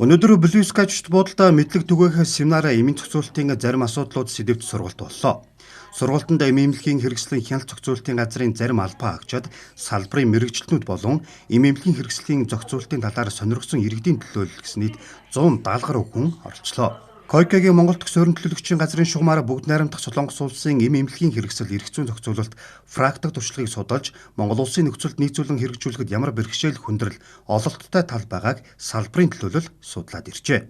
Өнөөдөр Блюскачт буудалд мэдлэг түгээх семинар эмийн зохицуулалтын зарим асуудлууд сэдвт сургалт боллоо. Сургалтанд эмийн хэрэгслийн хяналт зохицуулалтын газрын зарим албаа хаагчид салбарын мэрэгчлэнүүд болон эмийн хэрэгслийн зохицуулалтын талаар сонирхсон иргэдийн төлөөлөл гэснийг 170 гаруй хүн оролцлоо. Койкагийн Монгол Төгс суурин төлөөлөгчийн газрын шугамаар бүгд найрамдах Солонгос улсын эмийн хэрэгсэл эрх зүйн зохицуулалт практик туршлагыг судалж Монгол улсын нөхцөлд нийцүүлэн хэрэгжүүлэхэд ямар бэрхшээл хүндрэл ололттой тал байгааг салбарын төлөөлөл судлаад иржээ.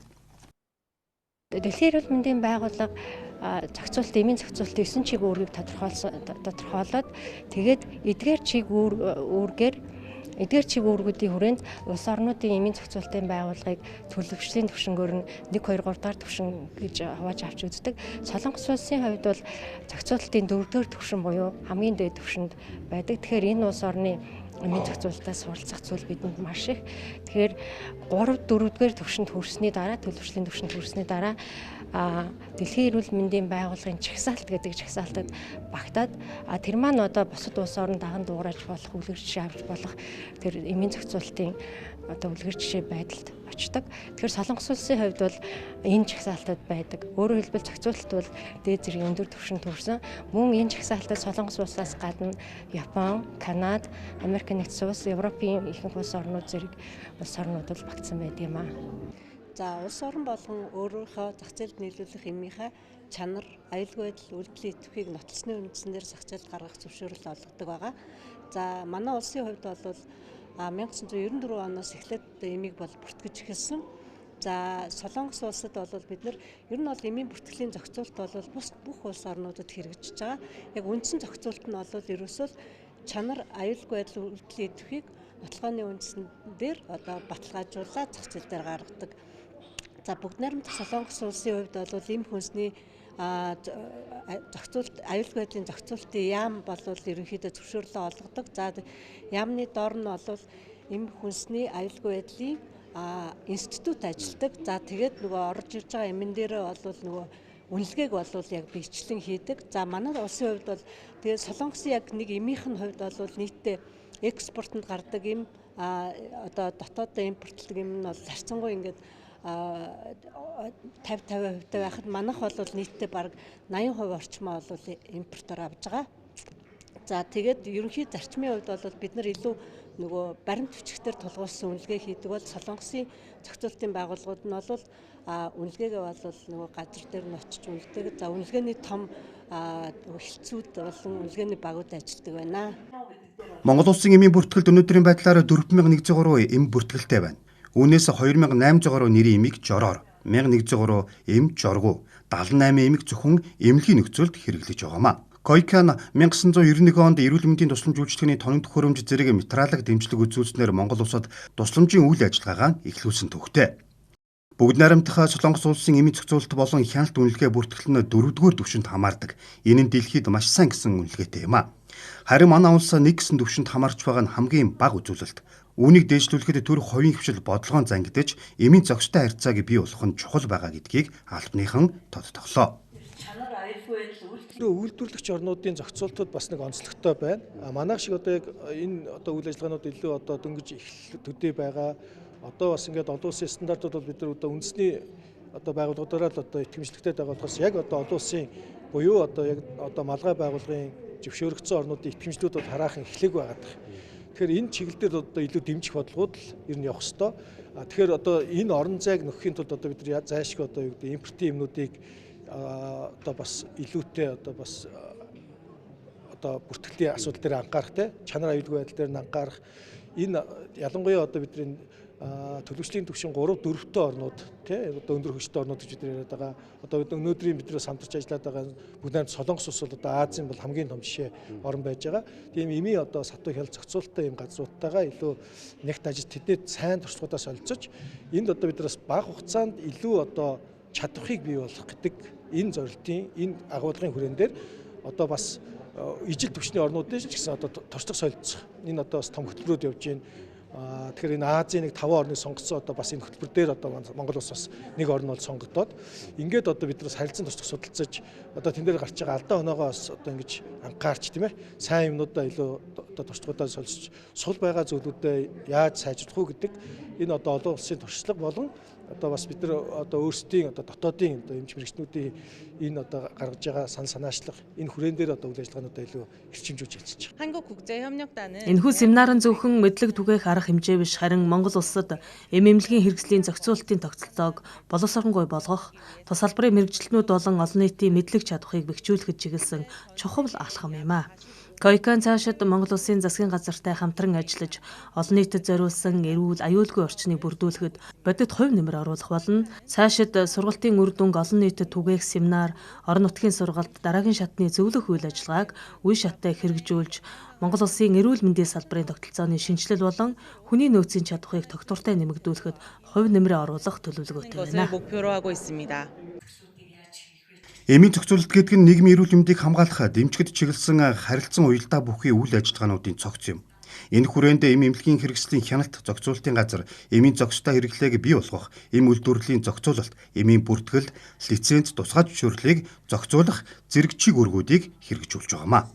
Дэлхийн эрүүл мэндийн байгууллага эмийн зохицуулалтын 9 чиг үүргийг тодорхойлоод тэгээд эдгээр чиг үүргүүдийн хүрээнд улс орнуудын эмийн зохицуулалтын байгууллагыг төлөвшлийн түвшингөөр нь 1, 2, 3 дахь түвшин гэж хувааж авч үздэг. Солонгос улсын хувьд бол зохицуулалтын 4-р түвшин буюу хамгийн дээд түвшинд байдаг. Тэгэхээр энэ улс орны эмийн зохицуулалтаас суралцах зүйл бидэнд маш их. Тэгэхээр 3, 4-р түвшинд хүрсний дараа төлөвшлийн түвшинд хүрсний дараа Дэлхийн эрүүл мэндийн байгууллагын чагсаалт гэдэг чагсаалтад багтаад тэр маань одоо бусад улс орнд даган дуурайж болох, үлгэр жишээ авч болох тэр эмийн зохицуулалтын одоо үлгэр жишээ байдалд очдог. Тэгэхээр Солонгос улсын хувьд бол энэ чагсаалтад байдаг. Өөрөөр хэлбэл зохицуулалт бол дээд зэргийн өндөр түвшинд хүрсэн. Мөн энэ чагсаалтад Солонгос улсаас гадна Япон, Канада, Америк нэгдсэн улс, Европын ихэнх улс орнууд зэрэг улс орнууд бол багтсан байдаг юм аа. За улс орн болгон өөрийнхөө зах зээлд нийлүүлэх эмийнхээ чанар, аюулгүй байдал, үйлдэлийн идэвхийг нотолсны үндснээр зах зээлд гаргах зөвшөөрөл олгодог байгаа. За манай улсын хувьд бол 1994 оноос эхлээд эмийг бол бүртгэж эхэлсэн. За Солонгос улсад бол бид нар ер нь бол эмийн бүртгэлийн зохицуулалт бол бус бүх улс орнуудад хэрэгжиж байгаа. Яг үндсэн зохицуулалт нь бол ерөөсөө чанар, аюулгүй байдал, үйлдэлийн идэвхийг нотолгооны үндсэн дээр одоо баталгаажуулаад зах зээл дээр гаргадаг. За бүгд найрамдах Солонгос улсын хувьд бол эм хүнсний зохицуулалт, аюулгүй байдлын зохицуулалтын яам бол ерөнхийдөө зөвшөөрлөө олгодог. За яамны доор нь бол эм хүнсний аюулгүй байдлын институт ажилладаг. За тэгээд нөгөө орж ирж байгаа эмэн дээрээ бол нөгөө үнэлгээг бол яг биечлэн хийдэг. За манай улсын хувьд бол тэгээд Солонгосын яг нэг эмийнх нь хувьд бол нийтдээ экспортод гардаг эм одоо дотоодоо импортлог эм нь бол зарцсангүй ингээд 50% байхад манайх бол нийтдээ бараг 80% орчмоо бол импортоор авж байгаа. За тэгээд ерөнхий зарчмын хувьд бол бид нар илүү нөгөө баримт бичгтэр тулгуулсан үнэлгээ хийдэг бол Солонгосын зохицуулалтын байгууллагууд нь бол үнэлгээгээ бол нөгөө газар дээр нь очиж үнэлдэг. За үнэлгээний том хилцүүд болон үнэлгээний багууд ажилладаг байна. Монгол улсын эмийн бүртгэлд өнөөдрийн байдлаар 4103 эм бүртгэлтэй байна. Үүнээс 2800 гаруй нэрийн эмийг жороор, 1103 эм жоргуу, 78 эмийг зөвхөн эмнэлгийн нөхцөлд хэрэглэж байгаамаа. Койкан 1991 онд эрүүл мэндийн тусламж үйлчилгээний тоног төхөөрөмж зэрэг материалын дэмжлэг үзүүлснээр Монгол улсад тусламжийн үйл ажиллагаагаа эхлүүлсэн төвхтэй. Бүгд найрамдах Солонгос улсын эмийн зохицуулалт болон хяналт үнэлгээ бүртгэл нь 4-р түвшинд хамаардаг. Энэ нь дэлхийд маш сайн гэсэн үнэлгээтэй юм а. Харин манай улс нэг гэсэн түвшинд хамаарч байгаа нь хамгийн бага үзүүлэлт. Үүнийг дээшлүүлэхэд төрх хувийн хвшил бодлогоон зангидж эмийн зохистой харьцааг бий болгох нь чухал байгаа гэдгийг албаныхан тодтоглоо. Үйлдвэрлэгч орнуудын зохицуултууд бас нэг онцлогтой байна. Манайх шиг одоо яг энэ одоо үйл ажиллагаанууд илүү одоо дөнгөж их төдий байгаа. Одоо бас ингээд олон улсын стандартууд бол бид нар одоо үндэсний одоо байгууллагуудаараа л одоо итгэмжлэгтэй байгаа болохоос яг одоо олон улсын буюу одоо яг одоо малгай байгууллагын зөвшөөрөгдсөн орнуудын итгэмжлүүд бол хараахан эхлэх байгаад байна. Тэгэхээр энэ чиглэлээр одоо илүү дэмжих бодлогууд л ер нь явах ёстой. Тэгэхээр одоо энэ орон зайг нөхөхийн тулд одоо бид нар зайлшгүй одоо юу гэдэг импортын юмнуудыг одоо бас илүүтэй одоо бас одоо бүртгэлийн асуудал дээр анхаарах те чанар аюулгүй байдал дээр анхаарах энэ ялангуяа одоо бидний төлөвшлийн түвшин 3, 4-т орнууд тий одоо өндөр хөгжтэй орнууд гэж бид яриад байгаа. Одоо өнөөдрийн биднээс хамтарч ажиллаад байгаа бүгд найрамд Солонгос улс бол одоо Азийн бол хамгийн том жишээ орн байж байгаа. Тийм эмийн одоо сатуу хяналт зохицуулалттай юм газруудтайгаа илүү нэгт ажил тэдний сайн туршлагуудаас олцож энд одоо биднээс бага хугацаанд илүү одоо чадварыг бий болгох гэдэг энэ зорилтын энэ агуулгын хүрээнд дээр одоо бас ижил түвшний орнуудын ч гэсэн одоо туршлага солилцох энэ одоо бас том хөтөлбөрүүд явж байна. Тэгэхээр энэ Азийн нэг 5 орныг сонгоцсон одоо бас энэ хөтөлбөр дээр одоо Монгол улс бас нэг орн бол сонгогдоод ингээд одоо биднээс харилцан тусдах судалцаж одоо тэн дээр гарч байгаа алдаа оноогоос одоо ингэж анхаарч тийм ээ сайн юмнуудаа илүү одоо туршлагуудаа сонсож сул байгаа зүйлүүдэд яаж сайжруулах уу гэдэг энэ одоо олон улсын туршлага болон одоо бас бид нар одоо өөрсдийн одоо дотоодын одоо эмч мэрэгчнүүдийн энэ одоо гаргаж байгаа санаачлах энэ хүрээн дээр одоо үйл ажиллагаануудаа илүү эрчимжүүлж ажиллаж байгаа. Энэхүү семинар нь зөвхөн мэдлэг түгээх арга хэмжээ биш харин Монгол улсад эмэмлэгийн хэрэгслийн зохицуулалтын тогтолцоог боловсронгуй болгох, тус салбарын мэрэгчлэнүүд болон олон нийтийн мэдлэг чадварыг бэхжүүлэхэд чиглэсэн чухал алхам юм а. Койкан цаашид Монгол улсын засгийн газартай хамтран ажиллаж олон нийтэд зориулсан эрүүл аюулгүй орчныг бүрдүүлэхэд бодит хувь нэмэр оруулах болно. Цаашид сургалтын үр дүнг олон нийтэд түгээх семинар, орон нутгийн сургалт, дараагийн шатны зөвлөх үйл ажиллагааг үе шаттай хэрэгжүүлж Монгол улсын эрүүл мэндийн салбарын тогтолцооны шинжилэл болон хүний нөөцийн чадварыг тогтвортой нэмэгдүүлэхэд хувь нэмрээ оруулах төлөвлөгөөтэй байна. Эмийн зохицуулалт гэдэг нь нийгмийн эрүүл мэндийг хамгаалахад эмчгэд чиглэсэн харилцан уялдаа бүхий үйл ажиллагаануудын цогц юм. Энэ хүрээнд эм эмнэлгийн хэрэгслийн хяналт зохицуулалтын газар эмийн зохистой хэрэглээг бий болгох, эм үйлдвэрлэлийн зохицуулалт, эмийн бүртгэл, лиценз тусгай зөвшөөрлийг зохицуулах зэрэг чиг үүргүүдийг хэрэгжүүлж байгаамаа.